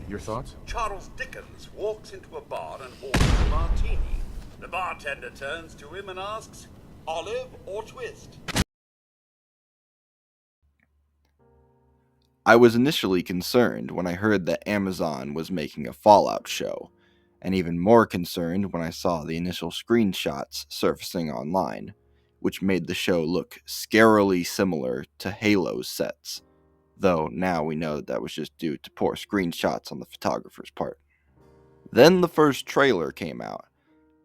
Your thoughts? Charles Dickens walks into a bar and orders a martini. The bartender turns to him and asks, olive or twist? I was initially concerned when I heard that Amazon was making a Fallout show, and even more concerned when I saw the initial screenshots surfacing online, which made the show look scarily similar to Halo's sets, though now we know that was just due to poor screenshots on the photographer's part. Then the first trailer came out,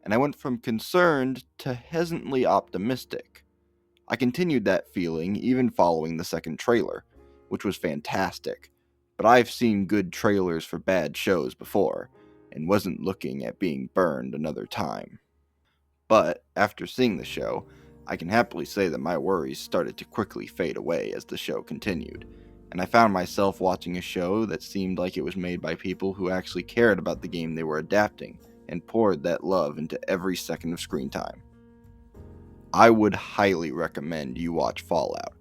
and I went from concerned to hesitantly optimistic. I continued that feeling even following the second trailer, which was fantastic, but I've seen good trailers for bad shows before, and wasn't looking at being burned another time. But after seeing the show, I can happily say that my worries started to quickly fade away as the show continued, and I found myself watching a show that seemed like it was made by people who actually cared about the game they were adapting, and poured that love into every second of screen time. I would highly recommend you watch Fallout,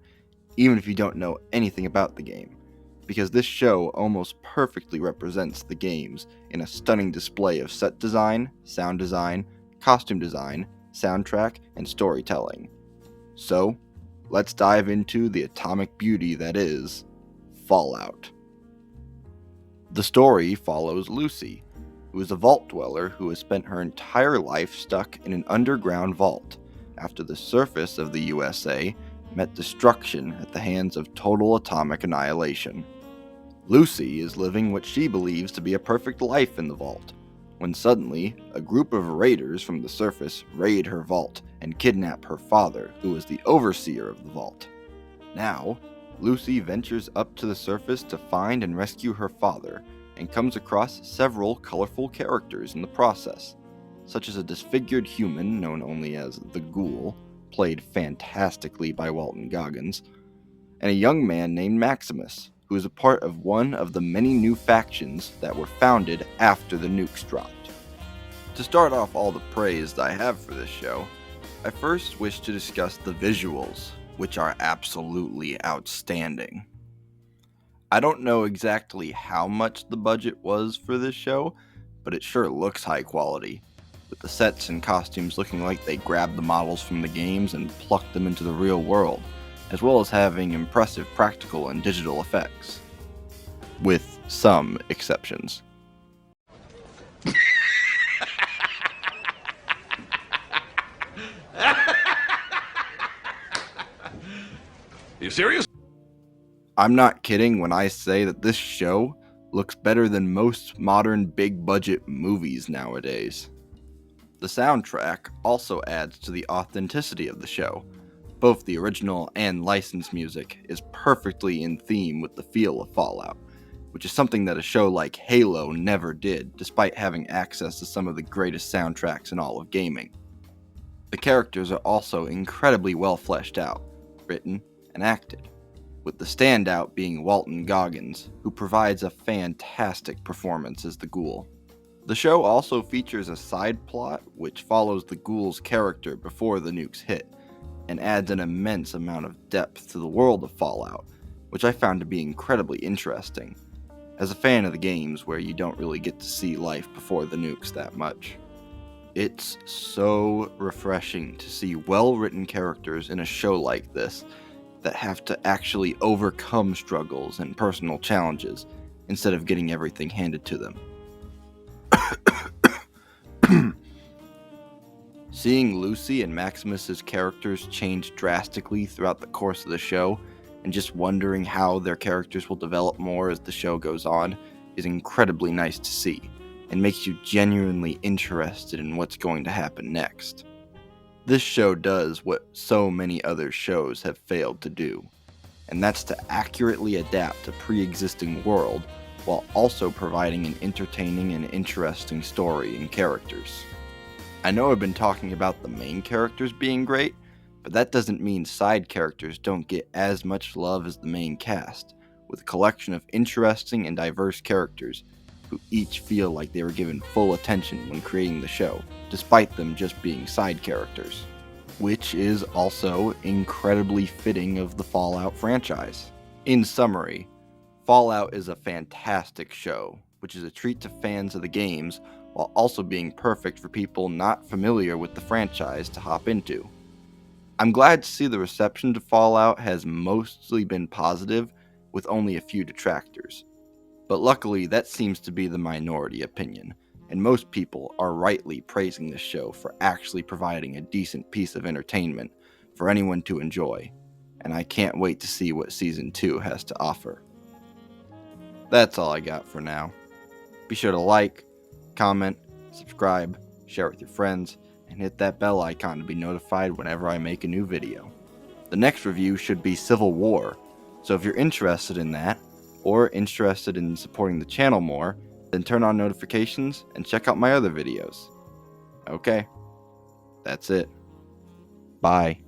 even if you don't know anything about the game, because this show almost perfectly represents the games in a stunning display of set design, sound design, costume design, soundtrack, and storytelling. So, let's dive into the atomic beauty that is Fallout. The story follows Lucy, who is a vault dweller who has spent her entire life stuck in an underground vault after the surface of the USA met destruction at the hands of total atomic annihilation. Lucy is living what she believes to be a perfect life in the vault, when suddenly a group of raiders from the surface raid her vault and kidnap her father, who is the overseer of the vault. Now, Lucy ventures up to the surface to find and rescue her father, and comes across several colorful characters in the process, such as a disfigured human known only as the Ghoul, played fantastically by Walton Goggins, and a young man named Maximus, who is a part of one of the many new factions that were founded after the nukes dropped. To start off all the praise I have for this show, I first wish to discuss the visuals, which are absolutely outstanding. I don't know exactly how much the budget was for this show, but it sure looks high quality, with the sets and costumes looking like they grabbed the models from the games and plucked them into the real world, as well as having impressive practical and digital effects. With some exceptions. You serious? I'm not kidding when I say that this show looks better than most modern big-budget movies nowadays. The soundtrack also adds to the authenticity of the show. Both the original and licensed music is perfectly in theme with the feel of Fallout, which is something that a show like Halo never did, despite having access to some of the greatest soundtracks in all of gaming. The characters are also incredibly well fleshed out, written, and acted, with the standout being Walton Goggins, who provides a fantastic performance as the Ghoul. The show also features a side plot which follows the Ghoul's character before the nukes hit, and adds an immense amount of depth to the world of Fallout, which I found to be incredibly interesting, as a fan of the games where you don't really get to see life before the nukes that much. It's so refreshing to see well-written characters in a show like this that have to actually overcome struggles and personal challenges instead of getting everything handed to them. Seeing Lucy and Maximus's characters change drastically throughout the course of the show, and just wondering how their characters will develop more as the show goes on, is incredibly nice to see, and makes you genuinely interested in what's going to happen next. This show does what so many other shows have failed to do, and that's to accurately adapt a pre-existing world while also providing an entertaining and interesting story and characters. I know I've been talking about the main characters being great, but that doesn't mean side characters don't get as much love as the main cast, with a collection of interesting and diverse characters who each feel like they were given full attention when creating the show, despite them just being side characters, which is also incredibly fitting of the Fallout franchise. In summary, Fallout is a fantastic show, which is a treat to fans of the games while also being perfect for people not familiar with the franchise to hop into. I'm glad to see the reception to Fallout has mostly been positive, with only a few detractors. But luckily, that seems to be the minority opinion, and most people are rightly praising the show for actually providing a decent piece of entertainment for anyone to enjoy, and I can't wait to see what Season 2 has to offer. That's all I got for now. Be sure to like, comment, subscribe, share with your friends, and hit that bell icon to be notified whenever I make a new video. The next review should be Civil War, so if you're interested in that, or interested in supporting the channel more, then turn on notifications and check out my other videos. Okay, that's it. Bye.